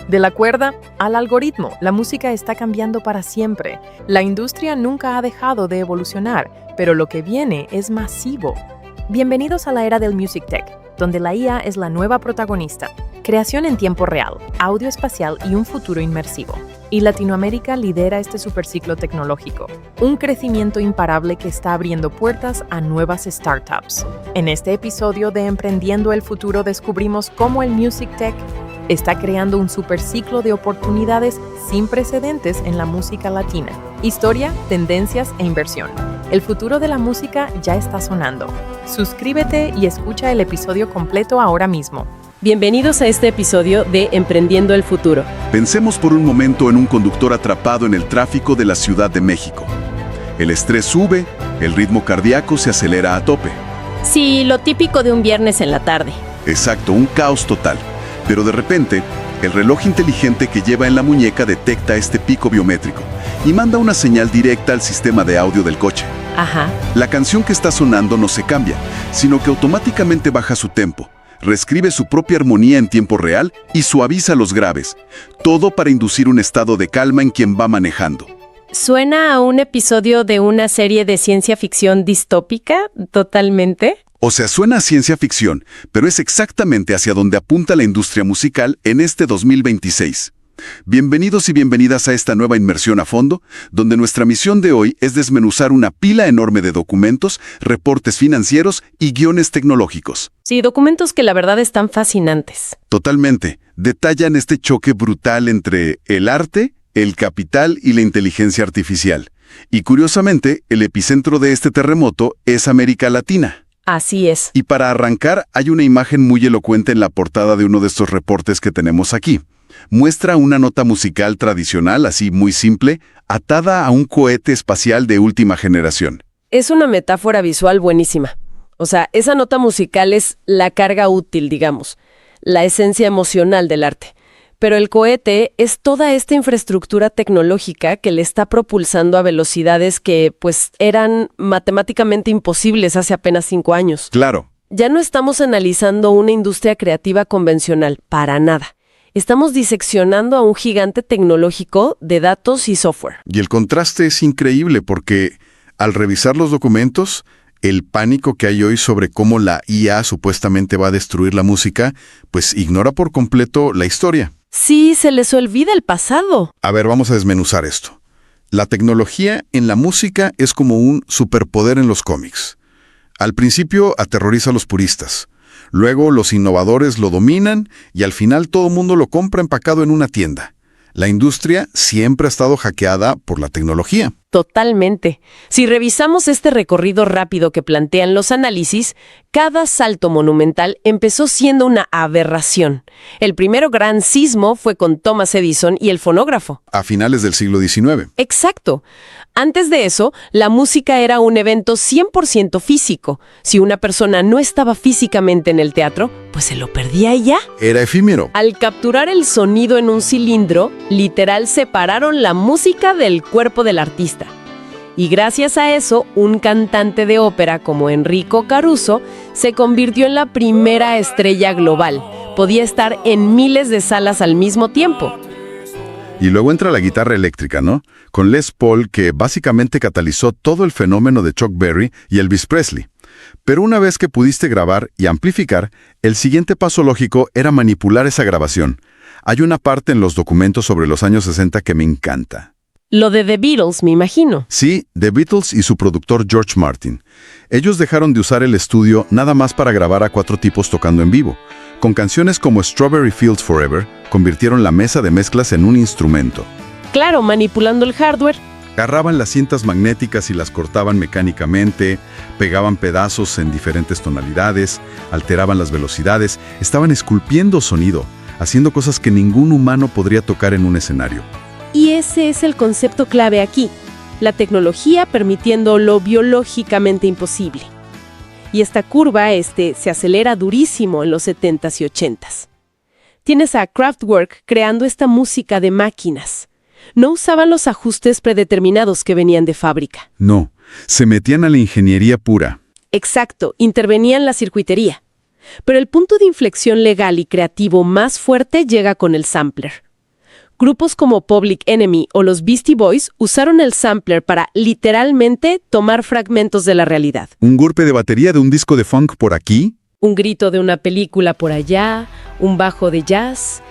De la cuerda al algoritmo, la música está cambiando para siempre. La industria nunca ha dejado de evolucionar, pero lo que viene es masivo. Bienvenidos a la era del Music Tech, donde la IA es la nueva protagonista. Creación en tiempo real, audio espacial y un futuro inmersivo. Y Latinoamérica lidera este superciclo tecnológico, un crecimiento imparable que está abriendo puertas a nuevas startups. En este episodio de Emprendiendo el Futuro descubrimos cómo el Music Tech está creando un superciclo de oportunidades sin precedentes en la música latina. Historia, tendencias e inversión. El futuro de la música ya está sonando. Suscríbete y escucha el episodio completo ahora mismo. Bienvenidos a este episodio de Emprendiendo el Futuro. Pensemos por un momento en un conductor atrapado en el tráfico de la Ciudad de México. El estrés sube, el ritmo cardíaco se acelera a tope. Sí, lo típico de un viernes en la tarde. Exacto, un caos total. Pero de repente, el reloj inteligente que lleva en la muñeca detecta este pico biométrico y manda una señal directa al sistema de audio del coche. Ajá. La canción que está sonando no se cambia, sino que automáticamente baja su tempo, reescribe su propia armonía en tiempo real y suaviza los graves. Todo para inducir un estado de calma en quien va manejando. Suena a un episodio de una serie de ciencia ficción distópica, totalmente. O sea, suena a ciencia ficción, pero es exactamente hacia donde apunta la industria musical en este 2026. Bienvenidos y bienvenidas a esta nueva inmersión a fondo, donde nuestra misión de hoy es desmenuzar una pila enorme de documentos, reportes financieros y guiones tecnológicos. Sí, documentos que la verdad están fascinantes. Totalmente. Detallan este choque brutal entre el arte, el capital y la inteligencia artificial. Y curiosamente, el epicentro de este terremoto es América Latina. Así es. Y para arrancar, hay una imagen muy elocuente en la portada de uno de estos reportes que tenemos aquí. Muestra una nota musical tradicional, así muy simple, atada a un cohete espacial de última generación. Es una metáfora visual buenísima. O sea, esa nota musical es la carga útil, digamos, la esencia emocional del arte. Pero el cohete es toda esta infraestructura tecnológica que le está propulsando a velocidades que, pues, eran matemáticamente imposibles hace apenas 5 años. Claro. Ya no estamos analizando una industria creativa convencional, para nada. Estamos diseccionando a un gigante tecnológico de datos y software. Y el contraste es increíble porque, al revisar los documentos, el pánico que hay hoy sobre cómo la IA supuestamente va a destruir la música, pues ignora por completo la historia. Sí, se les olvida el pasado. A ver, vamos a desmenuzar esto. La tecnología en la música es como un superpoder en los cómics. Al principio aterroriza a los puristas. Luego los innovadores lo dominan y al final todo el mundo lo compra empacado en una tienda. La industria siempre ha estado hackeada por la tecnología. Totalmente. Si revisamos este recorrido rápido que plantean los análisis, cada salto monumental empezó siendo una aberración. El primero gran sismo fue con Thomas Edison y el fonógrafo. A finales del siglo XIX. Exacto. Antes de eso, la música era un evento 100% físico. Si una persona no estaba físicamente en el teatro, pues se lo perdía y ya. Era efímero. Al capturar el sonido en un cilindro, literal separaron la música del cuerpo del artista. Y gracias a eso, un cantante de ópera como Enrico Caruso se convirtió en la primera estrella global. Podía estar en miles de salas al mismo tiempo. Y luego entra la guitarra eléctrica, ¿no? Con Les Paul, que básicamente catalizó todo el fenómeno de Chuck Berry y Elvis Presley. Pero una vez que pudiste grabar y amplificar, el siguiente paso lógico era manipular esa grabación. Hay una parte en los documentos sobre los años 60 que me encanta. Lo de The Beatles, me imagino. Sí, The Beatles y su productor George Martin. Ellos dejaron de usar el estudio nada más para grabar a 4 tipos tocando en vivo. Con canciones como Strawberry Fields Forever, convirtieron la mesa de mezclas en un instrumento. Claro, manipulando el hardware. Agarraban las cintas magnéticas y las cortaban mecánicamente, pegaban pedazos en diferentes tonalidades, alteraban las velocidades, estaban esculpiendo sonido, haciendo cosas que ningún humano podría tocar en un escenario. Y ese es el concepto clave aquí. La tecnología permitiendo lo biológicamente imposible. Y esta curva se acelera durísimo en los 70s y 80s. Tienes a Kraftwerk creando esta música de máquinas. No usaban los ajustes predeterminados que venían de fábrica. No, se metían a la ingeniería pura. Exacto, intervenían la circuitería. Pero el punto de inflexión legal y creativo más fuerte llega con el sampler. Grupos como Public Enemy o los Beastie Boys usaron el sampler para literalmente tomar fragmentos de la realidad. Un golpe de batería de un disco de funk por aquí. Un grito de una película por allá, un bajo de jazz,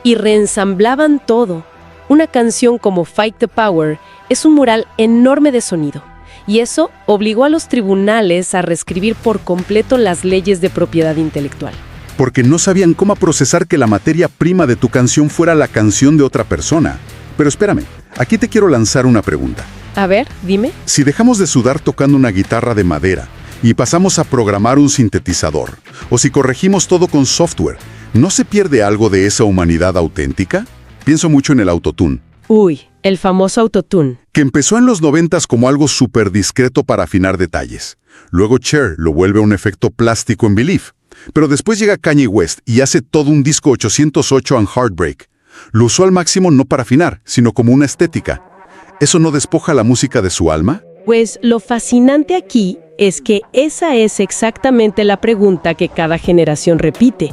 y reensamblaban todo. Una canción como Fight the Power es un mural enorme de sonido, y eso obligó a los tribunales a reescribir por completo las leyes de propiedad intelectual. Porque no sabían cómo procesar que la materia prima de tu canción fuera la canción de otra persona. Pero espérame, aquí te quiero lanzar una pregunta. A ver, dime. Si dejamos de sudar tocando una guitarra de madera y pasamos a programar un sintetizador, o si corregimos todo con software, ¿no se pierde algo de esa humanidad auténtica? Pienso mucho en el autotune. Uy, el famoso autotune. Que empezó en los 90s como algo súper discreto para afinar detalles. Luego Cher lo vuelve un efecto plástico en Believe. Pero después llega Kanye West y hace todo un disco 808 and Heartbreak. Lo usó al máximo no para afinar, sino como una estética. ¿Eso no despoja la música de su alma? Pues lo fascinante aquí es que esa es exactamente la pregunta que cada generación repite.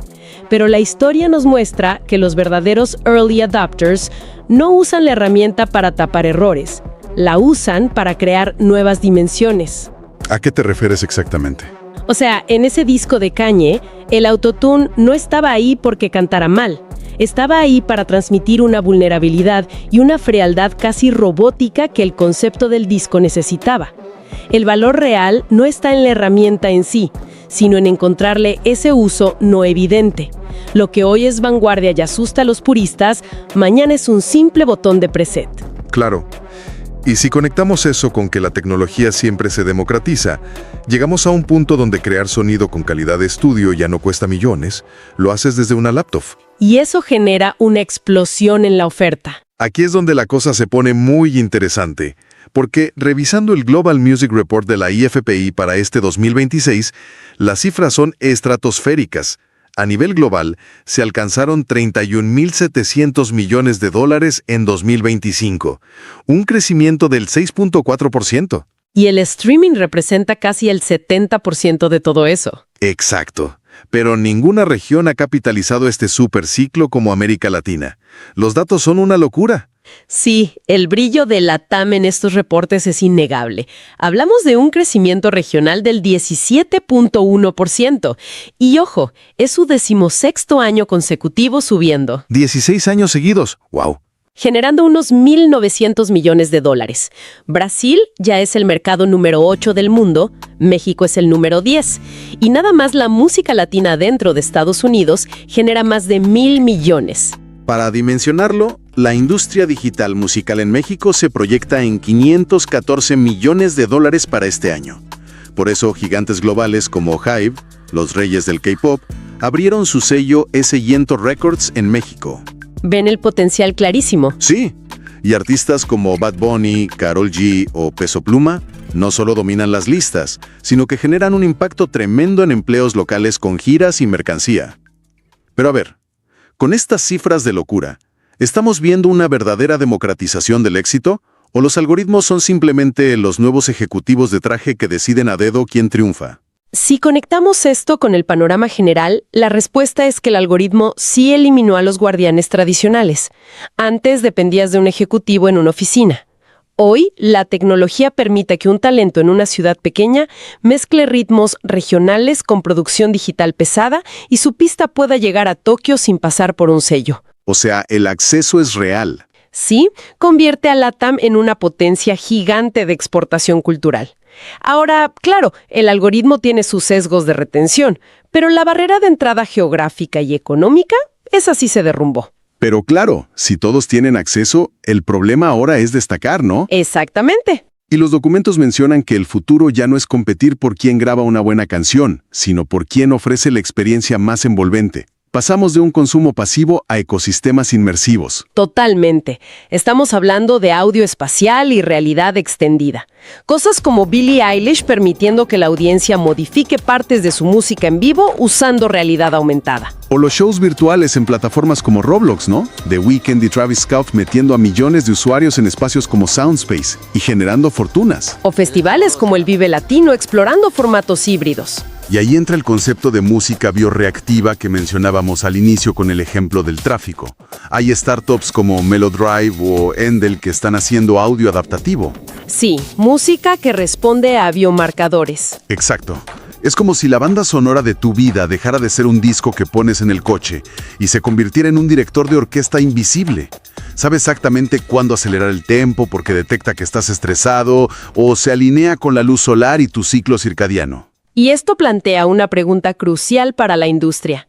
Pero la historia nos muestra que los verdaderos early adopters no usan la herramienta para tapar errores, la usan para crear nuevas dimensiones. ¿A qué te refieres exactamente? O sea, en ese disco de Kanye, el autotune no estaba ahí porque cantara mal. Estaba ahí para transmitir una vulnerabilidad y una frialdad casi robótica que el concepto del disco necesitaba. El valor real no está en la herramienta en sí, sino en encontrarle ese uso no evidente. Lo que hoy es vanguardia y asusta a los puristas, mañana es un simple botón de preset. Claro. Y si conectamos eso con que la tecnología siempre se democratiza, llegamos a un punto donde crear sonido con calidad de estudio ya no cuesta millones, lo haces desde una laptop. Y eso genera una explosión en la oferta. Aquí es donde la cosa se pone muy interesante, porque revisando el Global Music Report de la IFPI para este 2026, las cifras son estratosféricas. A nivel global, se alcanzaron $31.700 millones en 2025, un crecimiento del 6.4%. Y el streaming representa casi el 70% de todo eso. Exacto. Pero ninguna región ha capitalizado este superciclo como América Latina. Los datos son una locura. Sí, el brillo de LATAM en estos reportes es innegable. Hablamos de un crecimiento regional del 17.1%. Y ojo, es su 16º año consecutivo subiendo. 16 años seguidos. ¡Wow! Generando unos 1.900 millones de dólares. Brasil ya es el mercado número 8 del mundo, México es el número 10. Y nada más la música latina dentro de Estados Unidos genera más de 1.000 millones. Para dimensionarlo, la industria digital musical en México se proyecta en $514 millones para este año. Por eso, gigantes globales como Hive, los reyes del K-pop, abrieron su sello S.Yento Records en México. Ven el potencial clarísimo. Sí, y artistas como Bad Bunny, Karol G o Peso Pluma no solo dominan las listas, sino que generan un impacto tremendo en empleos locales con giras y mercancía. Pero a ver, con estas cifras de locura, ¿estamos viendo una verdadera democratización del éxito? ¿O los algoritmos son simplemente los nuevos ejecutivos de traje que deciden a dedo quién triunfa? Si conectamos esto con el panorama general, la respuesta es que el algoritmo sí eliminó a los guardianes tradicionales. Antes dependías de un ejecutivo en una oficina. Hoy, la tecnología permite que un talento en una ciudad pequeña mezcle ritmos regionales con producción digital pesada y su pista pueda llegar a Tokio sin pasar por un sello. O sea, el acceso es real. Sí, convierte a LATAM en una potencia gigante de exportación cultural. Ahora, claro, el algoritmo tiene sus sesgos de retención, pero la barrera de entrada geográfica y económica, esa sí se derrumbó. Pero claro, si todos tienen acceso, el problema ahora es destacar, ¿no? Exactamente. Y los documentos mencionan que el futuro ya no es competir por quién graba una buena canción, sino por quién ofrece la experiencia más envolvente. Pasamos de un consumo pasivo a ecosistemas inmersivos. Totalmente. Estamos hablando de audio espacial y realidad extendida. Cosas como Billie Eilish permitiendo que la audiencia modifique partes de su música en vivo usando realidad aumentada. O los shows virtuales en plataformas como Roblox, ¿no? The Weeknd y Travis Scott metiendo a millones de usuarios en espacios como Soundspace y generando fortunas. O festivales como el Vive Latino explorando formatos híbridos. Y ahí entra el concepto de música bioreactiva que mencionábamos al inicio con el ejemplo del tráfico. Hay startups como Melodrive o Endel que están haciendo audio adaptativo. Sí, música que responde a biomarcadores. Exacto. Es como si la banda sonora de tu vida dejara de ser un disco que pones en el coche y se convirtiera en un director de orquesta invisible. Sabe exactamente cuándo acelerar el tempo porque detecta que estás estresado o se alinea con la luz solar y tu ciclo circadiano. Y esto plantea una pregunta crucial para la industria.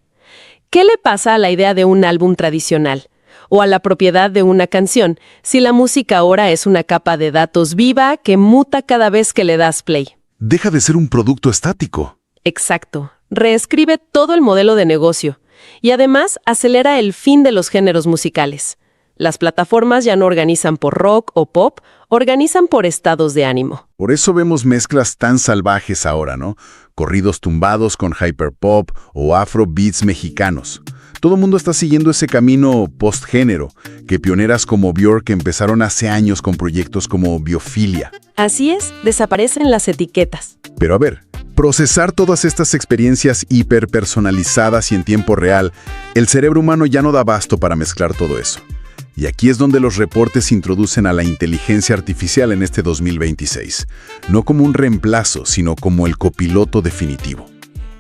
¿Qué le pasa a la idea de un álbum tradicional? ¿O a la propiedad de una canción, si la música ahora es una capa de datos viva que muta cada vez que le das play? Deja de ser un producto estático. Exacto. Reescribe todo el modelo de negocio. Y además acelera el fin de los géneros musicales. Las plataformas ya no organizan por rock o pop, organizan por estados de ánimo. Por eso vemos mezclas tan salvajes ahora, ¿no? Corridos tumbados con hyperpop o afrobeats mexicanos. Todo el mundo está siguiendo ese camino postgénero, que pioneras como Björk empezaron hace años con proyectos como Biofilia. Así es, desaparecen las etiquetas. Pero a ver, procesar todas estas experiencias hiperpersonalizadas y en tiempo real, el cerebro humano ya no da abasto para mezclar todo eso. Y aquí es donde los reportes introducen a la inteligencia artificial en este 2026. No como un reemplazo, sino como el copiloto definitivo.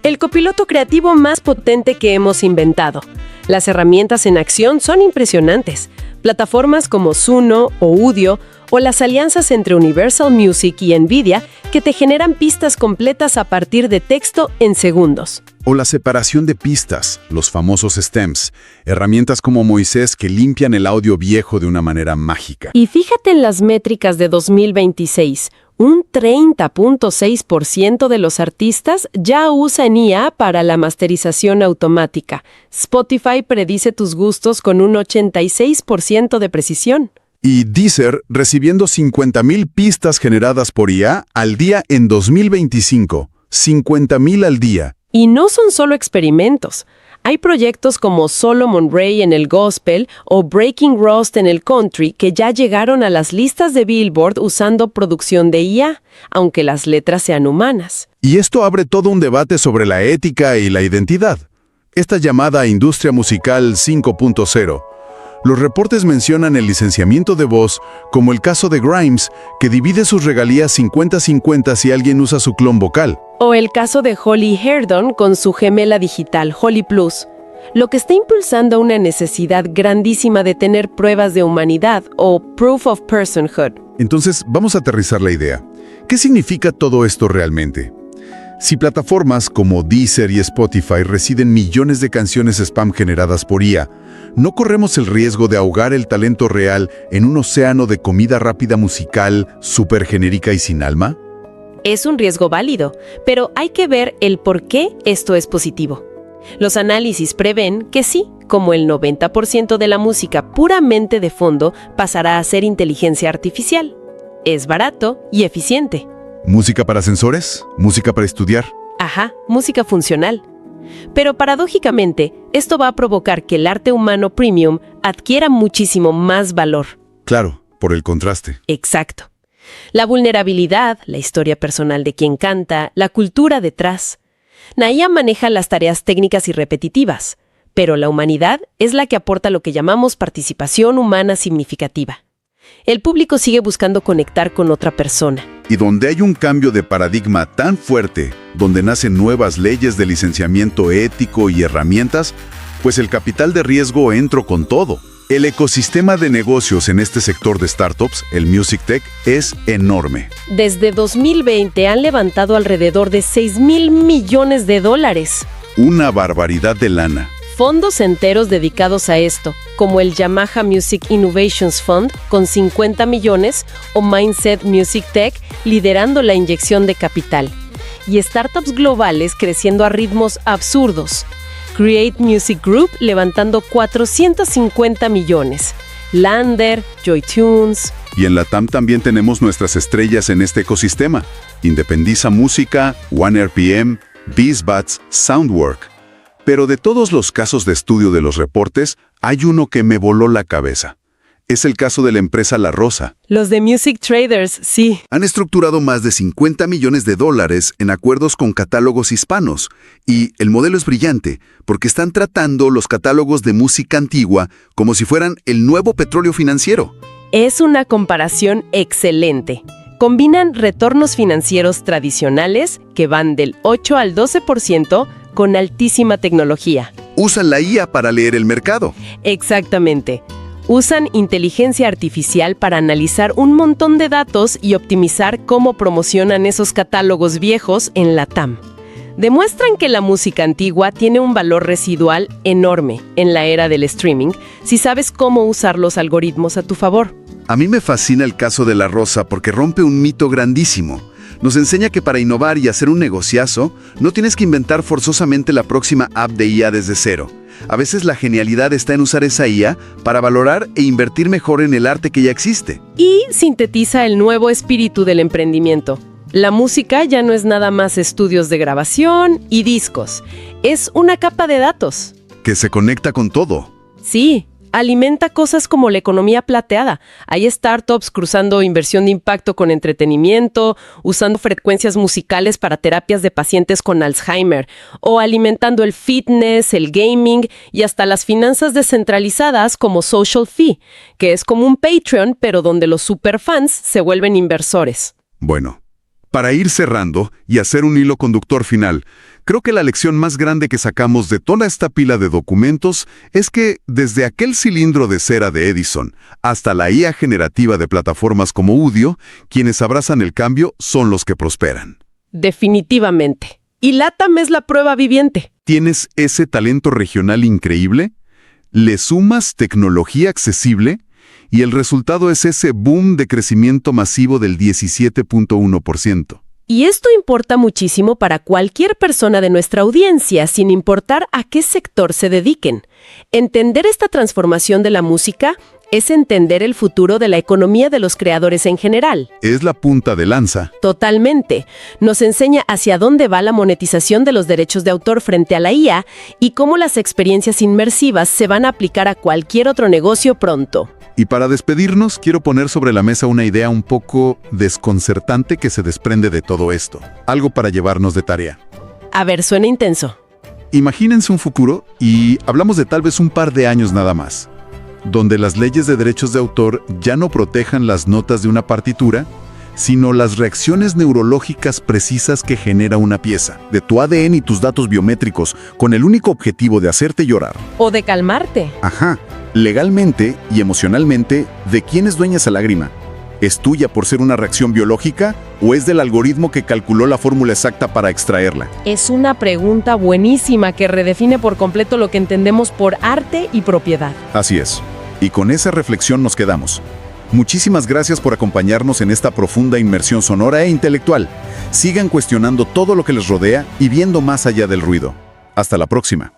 El copiloto creativo más potente que hemos inventado. Las herramientas en acción son impresionantes. Plataformas como Suno o Udio o las alianzas entre Universal Music y NVIDIA que te generan pistas completas a partir de texto en segundos. O la separación de pistas, los famosos stems, herramientas como Moisés que limpian el audio viejo de una manera mágica. Y fíjate en las métricas de 2026. Un 30.6% de los artistas ya usan IA para la masterización automática. Spotify predice tus gustos con un 86% de precisión. Y Deezer recibiendo 50,000 pistas generadas por IA al día en 2025. 50,000 al día. Y no son solo experimentos. Hay proyectos como Solomon Ray en el gospel o Breaking Rust en el country que ya llegaron a las listas de Billboard usando producción de IA, aunque las letras sean humanas. Y esto abre todo un debate sobre la ética y la identidad. Esta llamada industria musical 5.0. Los reportes mencionan el licenciamiento de voz, como el caso de Grimes, que divide sus regalías 50-50 si alguien usa su clon vocal. O el caso de Holly Herdon con su gemela digital, Holly Plus, lo que está impulsando una necesidad grandísima de tener pruebas de humanidad o proof of personhood. Entonces, vamos a aterrizar la idea. ¿Qué significa todo esto realmente? Si plataformas como Deezer y Spotify reciben millones de canciones spam generadas por IA, ¿no corremos el riesgo de ahogar el talento real en un océano de comida rápida musical, súper genérica y sin alma? Es un riesgo válido, pero hay que ver el por qué esto es positivo. Los análisis prevén que sí, como el 90% de la música puramente de fondo pasará a ser inteligencia artificial. Es barato y eficiente. ¿Música para sensores? ¿Música para estudiar? Ajá, música funcional. Pero paradójicamente, esto va a provocar que el arte humano premium adquiera muchísimo más valor. Claro, por el contraste. Exacto. La vulnerabilidad, la historia personal de quien canta, la cultura detrás. Naya maneja las tareas técnicas y repetitivas, pero la humanidad es la que aporta lo que llamamos participación humana significativa. El público sigue buscando conectar con otra persona. Y donde hay un cambio de paradigma tan fuerte, donde nacen nuevas leyes de licenciamiento ético y herramientas, pues el capital de riesgo entró con todo. El ecosistema de negocios en este sector de startups, el Music Tech, es enorme. Desde 2020 han levantado alrededor de $6,000 millones. Una barbaridad de lana. Fondos enteros dedicados a esto, como el Yamaha Music Innovations Fund, con 50 millones, o Mindset Music Tech, liderando la inyección de capital. Y startups globales creciendo a ritmos absurdos. Create Music Group levantando 450 millones. Lander, JoyTunes. Y en Latam también tenemos nuestras estrellas en este ecosistema. Independiza Música, OneRPM, BeezBats, Soundwork. Pero de todos los casos de estudio de los reportes, hay uno que me voló la cabeza. Es el caso de la empresa La Rosa. Los de Music Traders, sí. Han estructurado más de $50 millones en acuerdos con catálogos hispanos. Y el modelo es brillante, porque están tratando los catálogos de música antigua como si fueran el nuevo petróleo financiero. Es una comparación excelente. Combinan retornos financieros tradicionales, que van del 8 al 12%, con altísima tecnología. Usan la IA para leer el mercado. Exactamente. Usan inteligencia artificial para analizar un montón de datos y optimizar cómo promocionan esos catálogos viejos en la TAM. Demuestran que la música antigua tiene un valor residual enorme en la era del streaming si sabes cómo usar los algoritmos a tu favor. A mí me fascina el caso de La Rosa porque rompe un mito grandísimo. Nos enseña que para innovar y hacer un negociazo, no tienes que inventar forzosamente la próxima app de IA desde cero. A veces la genialidad está en usar esa IA para valorar e invertir mejor en el arte que ya existe. Y sintetiza el nuevo espíritu del emprendimiento. La música ya no es nada más estudios de grabación y discos. Es una capa de datos. Que se conecta con todo. Sí, alimenta cosas como la economía plateada. Hay startups cruzando inversión de impacto con entretenimiento, usando frecuencias musicales para terapias de pacientes con Alzheimer, o alimentando el fitness, el gaming y hasta las finanzas descentralizadas como Social Fee, que es como un Patreon, pero donde los superfans se vuelven inversores. Bueno, para ir cerrando y hacer un hilo conductor final, creo que la lección más grande que sacamos de toda esta pila de documentos es que desde aquel cilindro de cera de Edison hasta la IA generativa de plataformas como Udio, quienes abrazan el cambio son los que prosperan. Definitivamente. Y LATAM es la prueba viviente. ¿Tienes ese talento regional increíble? ¿Le sumas tecnología accesible? Y el resultado es ese boom de crecimiento masivo del 17.1%. Y esto importa muchísimo para cualquier persona de nuestra audiencia, sin importar a qué sector se dediquen. Entender esta transformación de la música es entender el futuro de la economía de los creadores en general. Es la punta de lanza. Totalmente. Nos enseña hacia dónde va la monetización de los derechos de autor frente a la IA y cómo las experiencias inmersivas se van a aplicar a cualquier otro negocio pronto. Y para despedirnos, quiero poner sobre la mesa una idea un poco desconcertante que se desprende de todo esto. Algo para llevarnos de tarea. A ver, suena intenso. Imagínense un futuro, y hablamos de tal vez un par de años nada más, donde las leyes de derechos de autor ya no protejan las notas de una partitura, sino las reacciones neurológicas precisas que genera una pieza, de tu ADN y tus datos biométricos, con el único objetivo de hacerte llorar. O de calmarte. Ajá. Legalmente y emocionalmente, ¿de quién es dueña esa lágrima? ¿Es tuya por ser una reacción biológica o es del algoritmo que calculó la fórmula exacta para extraerla? Es una pregunta buenísima que redefine por completo lo que entendemos por arte y propiedad. Así es. Y con esa reflexión nos quedamos. Muchísimas gracias por acompañarnos en esta profunda inmersión sonora e intelectual. Sigan cuestionando todo lo que les rodea y viendo más allá del ruido. Hasta la próxima.